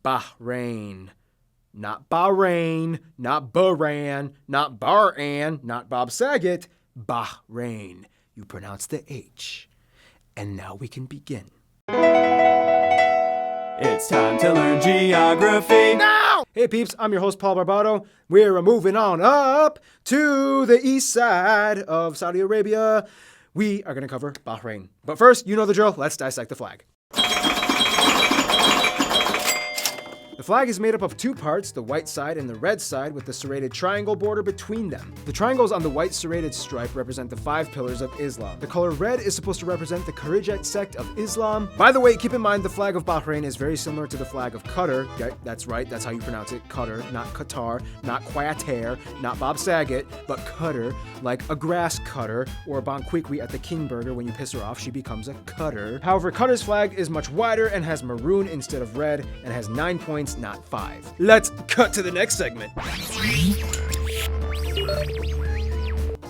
Bahrain. Not Bahrain, not Bahrain, not Bahrain, not Bob Saget. Bahrain. You pronounce the H. And now we can begin. It's time to learn geography now! Hey peeps, I'm your host Paul Barbato. We're moving on up to the east side of Saudi Arabia. We are going to cover Bahrain. But first, you know the drill. Let's dissect the flag. The flag is made up of two parts, the white side and the red side, with the serrated triangle border between them. The triangles on the white serrated stripe represent the 5 pillars of Islam. The color red is supposed to represent the Kharijite sect of Islam. By the way, keep in mind the flag of Bahrain is very similar to the flag of Qatar. Yeah, that's right, that's how you pronounce it. Qatar, not Qatar, not Quater, not Bob Saget, but Qatar, like a grass cutter or a bonquiqui at the King Burger. When you piss her off, she becomes a cutter. However, Qatar's flag is much wider and has maroon instead of red and has 9 points, not 5. Let's cut to the next segment.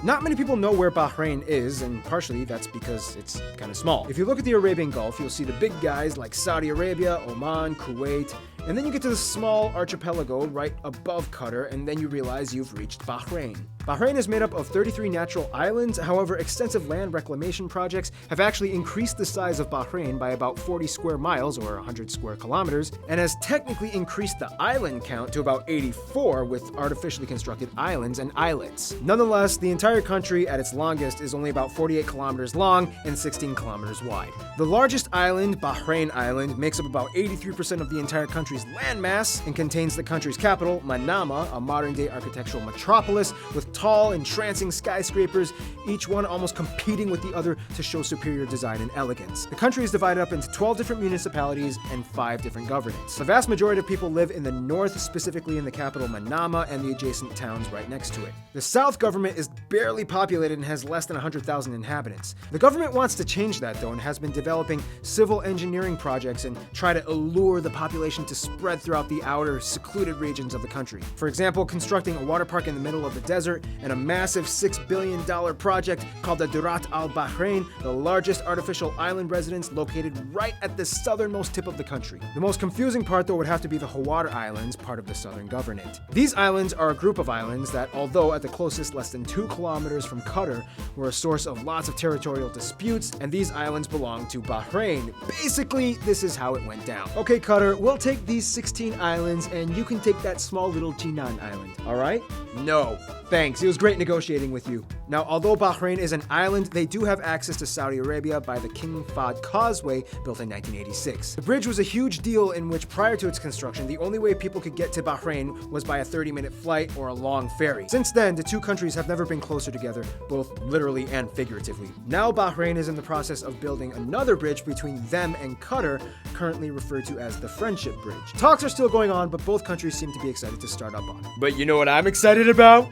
Not many people know where Bahrain is, and partially that's because it's kind of small. If you look at the Arabian Gulf, you'll see the big guys like Saudi Arabia, Oman, Kuwait, and then you get to the small archipelago right above Qatar, and then you realize you've reached Bahrain. Bahrain is made up of 33 natural islands. However, extensive land reclamation projects have actually increased the size of Bahrain by about 40 square miles or 100 square kilometers, and has technically increased the island count to about 84 with artificially constructed islands and islets. Nonetheless, the entire country at its longest is only about 48 kilometers long and 16 kilometers wide. The largest island, Bahrain Island, makes up about 83% of the entire country's landmass and contains the country's capital, Manama, a modern-day architectural metropolis with tall, entrancing skyscrapers, each one almost competing with the other to show superior design and elegance. The country is divided up into 12 different municipalities and 5 different governments. The vast majority of people live in the north, specifically in the capital Manama and the adjacent towns right next to it. The south government is barely populated and has less than 100,000 inhabitants. The government wants to change that though and has been developing civil engineering projects and try to allure the population to spread throughout the outer, secluded regions of the country. For example, constructing a water park in the middle of the desert and a massive $6 billion project called the Durat Al Bahrain, the largest artificial island residence located right at the southernmost tip of the country. The most confusing part though would have to be the Hawar Islands, part of the southern governorate. These islands are a group of islands that, although at the closest less than 2 kilometers from Qatar, were a source of lots of territorial disputes, and these islands belong to Bahrain. Basically, this is how it went down. Okay, Qatar, we'll take these 16 islands and you can take that small little Jinan island, alright? No. Thanks, it was great negotiating with you. Now, although Bahrain is an island, they do have access to Saudi Arabia by the King Fahd Causeway, built in 1986. The bridge was a huge deal in which, prior to its construction, the only way people could get to Bahrain was by a 30-minute flight or a long ferry. Since then, the two countries have never been closer together, both literally and figuratively. Now Bahrain is in the process of building another bridge between them and Qatar, currently referred to as the Friendship Bridge. Talks are still going on, but both countries seem to be excited to start up on it. But you know what I'm excited about?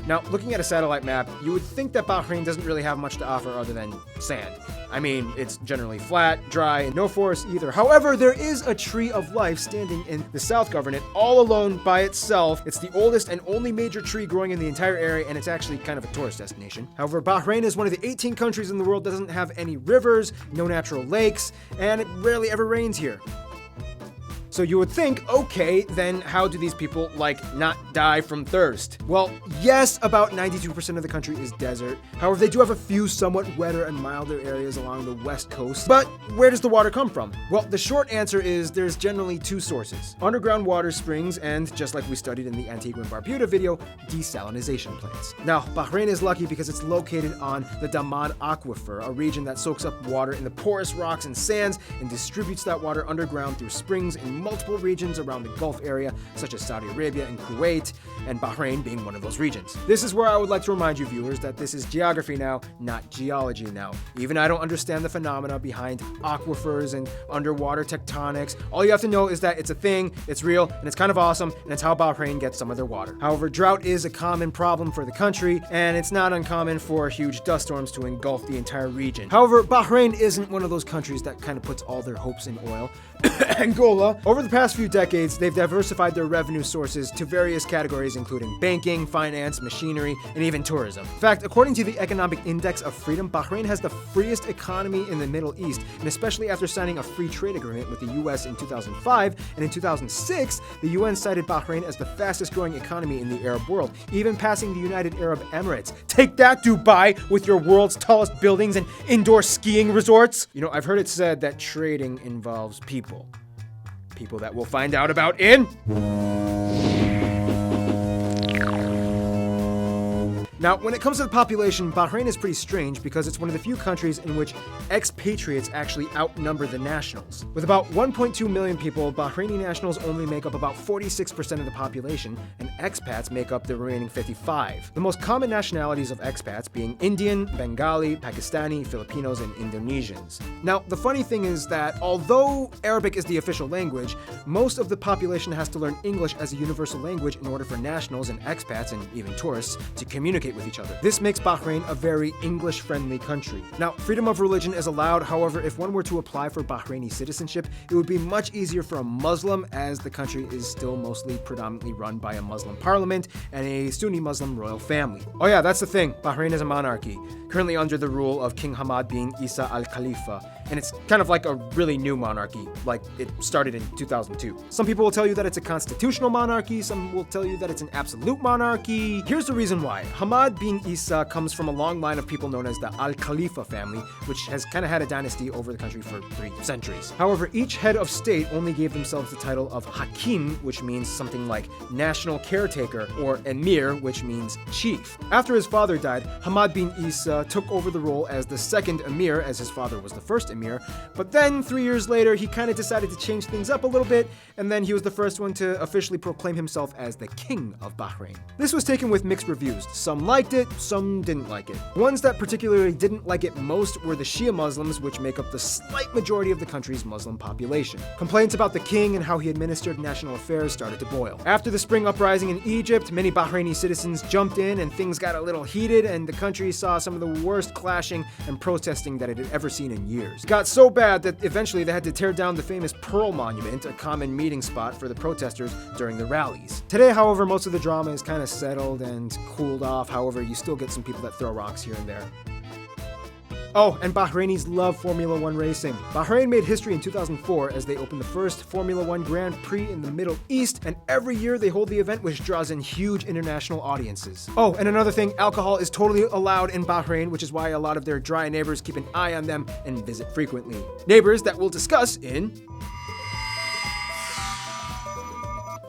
Now, looking at a satellite map, you would think that Bahrain doesn't really have much to offer other than sand. I mean, it's generally flat, dry, and no forest either. However, there is a tree of life standing in the South Governorate, all alone by itself. It's the oldest and only major tree growing in the entire area, and it's actually kind of a tourist destination. However, Bahrain is one of the 18 countries in the world that doesn't have any rivers, no natural lakes, and it rarely ever rains here. So you would think, okay, then how do these people, not die from thirst? Well, yes, about 92% of the country is desert. However, they do have a few somewhat wetter and milder areas along the west coast. But where does the water come from? Well, the short answer is there's generally 2 sources: underground water springs and, just like we studied in the Antigua and Barbuda video, desalination plants. Now, Bahrain is lucky because it's located on the Daman Aquifer, a region that soaks up water in the porous rocks and sands and distributes that water underground through springs in multiple regions around the Gulf area, such as Saudi Arabia and Kuwait, and Bahrain being one of those regions. This is where I would like to remind you viewers that this is geography now, not geology now. Even I don't understand the phenomena behind aquifers and underwater tectonics. All you have to know is that it's a thing, it's real, and it's kind of awesome, and it's how Bahrain gets some of their water. However, drought is a common problem for the country, and it's not uncommon for huge dust storms to engulf the entire region. However, Bahrain isn't one of those countries that kind of puts all their hopes in oil. Angola, Over the past few decades, they've diversified their revenue sources to various categories including banking, finance, machinery, and even tourism. In fact, according to the Economic Index of Freedom, Bahrain has the freest economy in the Middle East, and especially after signing a free trade agreement with the US in 2005, and in 2006, the UN cited Bahrain as the fastest growing economy in the Arab world, even passing the United Arab Emirates. Take that, Dubai, with your world's tallest buildings and indoor skiing resorts! You know, I've heard it said that trading involves people. People that we'll find out about in... Now, when it comes to the population, Bahrain is pretty strange because it's one of the few countries in which expatriates actually outnumber the nationals. With about 1.2 million people, Bahraini nationals only make up about 46% of the population, and expats make up the remaining 55%. The most common nationalities of expats being Indian, Bengali, Pakistani, Filipinos, and Indonesians. Now, the funny thing is that although Arabic is the official language, most of the population has to learn English as a universal language in order for nationals and expats and even tourists to communicate with each other. This makes Bahrain a very English-friendly country. Now, freedom of religion is allowed, however, if one were to apply for Bahraini citizenship, it would be much easier for a Muslim, as the country is still mostly predominantly run by a Muslim parliament and a Sunni Muslim royal family. Oh yeah, that's the thing. Bahrain is a monarchy, currently under the rule of King Hamad bin Isa al-Khalifa, and it's kind of like a really new monarchy, like it started in 2002. Some people will tell you that it's a constitutional monarchy, some will tell you that it's an absolute monarchy. Here's the reason why. Hamad bin Isa comes from a long line of people known as the Al-Khalifa family, which has kind of had a dynasty over the country for 3 centuries. However, each head of state only gave themselves the title of Hakim, which means something like national caretaker, or Emir, which means chief. After his father died, Hamad bin Isa took over the role as the second Emir, as his father was the first Emir, but then 3 years later, he kind of decided to change things up a little bit, and then he was the first one to officially proclaim himself as the King of Bahrain. This was taken with mixed reviews. Some liked it, some didn't like it. Ones that particularly didn't like it most were the Shia Muslims, which make up the slight majority of the country's Muslim population. Complaints about the king and how he administered national affairs started to boil. After the spring uprising in Egypt, many Bahraini citizens jumped in and things got a little heated, and the country saw some of the worst clashing and protesting that it had ever seen in years. It got so bad that eventually they had to tear down the famous Pearl Monument, a common meeting spot for the protesters during the rallies. Today, however, most of the drama is kind of settled and cooled off. However, you still get some people that throw rocks here and there. Oh, and Bahrainis love Formula One racing. Bahrain made history in 2004 as they opened the first Formula One Grand Prix in the Middle East, and every year they hold the event, which draws in huge international audiences. Oh, and another thing, alcohol is totally allowed in Bahrain, which is why a lot of their dry neighbors keep an eye on them and visit frequently. Neighbors that we'll discuss in...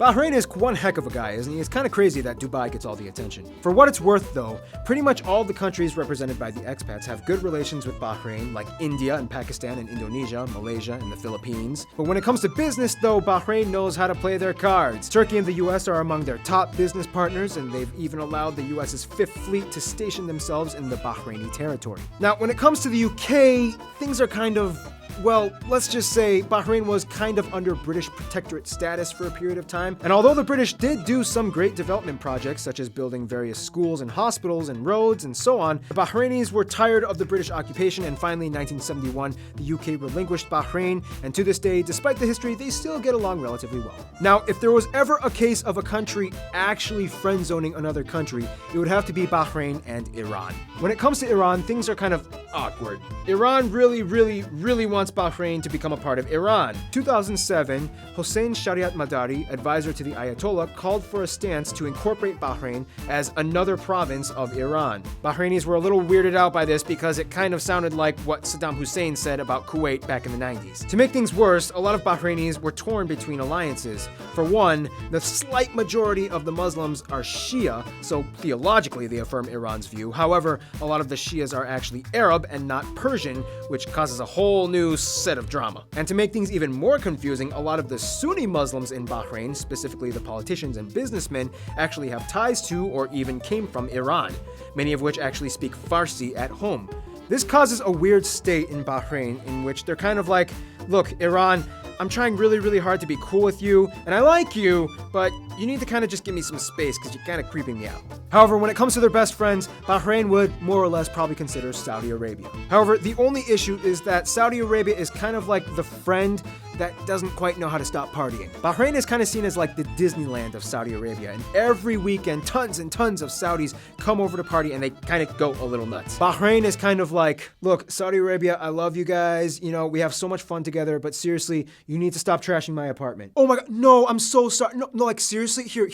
Bahrain is one heck of a guy, isn't he? It's kind of crazy that Dubai gets all the attention. For what it's worth, though, pretty much all the countries represented by the expats have good relations with Bahrain, like India and Pakistan and Indonesia, Malaysia, and the Philippines. But when it comes to business, though, Bahrain knows how to play their cards. Turkey and the US are among their top business partners, and they've even allowed the US's Fifth Fleet to station themselves in the Bahraini territory. Now, when it comes to the UK, things are kind of... well, let's just say Bahrain was kind of under British protectorate status for a period of time, and although the British did do some great development projects such as building various schools and hospitals and roads and so on, the Bahrainis were tired of the British occupation, and finally in 1971 the UK relinquished Bahrain, and to this day, despite the history, they still get along relatively well. Now, if there was ever a case of a country actually friend-zoning another country, it would have to be Bahrain and Iran. When it comes to Iran, things are kind of awkward. Iran really wants Bahrain to become a part of Iran. 2007, Hossein Shariat Madari, advisor to the Ayatollah, called for a stance to incorporate Bahrain as another province of Iran. Bahrainis were a little weirded out by this because it kind of sounded like what Saddam Hussein said about Kuwait back in the 90s. To make things worse, a lot of Bahrainis were torn between alliances. For one, the slight majority of the Muslims are Shia, so theologically they affirm Iran's view. However, a lot of the Shias are actually Arab and not Persian, which causes a whole new set of drama. And to make things even more confusing, a lot of the Sunni Muslims in Bahrain, specifically the politicians and businessmen, actually have ties to or even came from Iran, many of which actually speak Farsi at home. This causes a weird state in Bahrain in which they're kind of like, look, Iran, I'm trying really hard to be cool with you, and I like you, but you need to kind of just give me some space because you're kind of creeping me out. However, when it comes to their best friends, Bahrain would more or less probably consider Saudi Arabia. However, the only issue is that Saudi Arabia is kind of like the friend that doesn't quite know how to stop partying. Bahrain is kind of seen as like the Disneyland of Saudi Arabia, and every weekend tons and tons of Saudis come over to party and they kind of go a little nuts. Bahrain is kind of like, look, Saudi Arabia, I love you guys, you know, we have so much fun together, but seriously, you need to stop trashing my apartment. Oh my god, no, I'm so sorry. No, like seriously, here,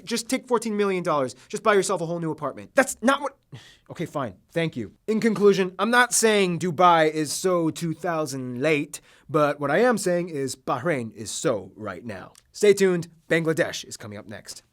just take $14 million. Just buy yourself a whole new apartment. That's not what... Okay, fine. Thank you. In conclusion, I'm not saying Dubai is so 2000 late, but what I am saying is Bahrain is so right now. Stay tuned. Bangladesh is coming up next.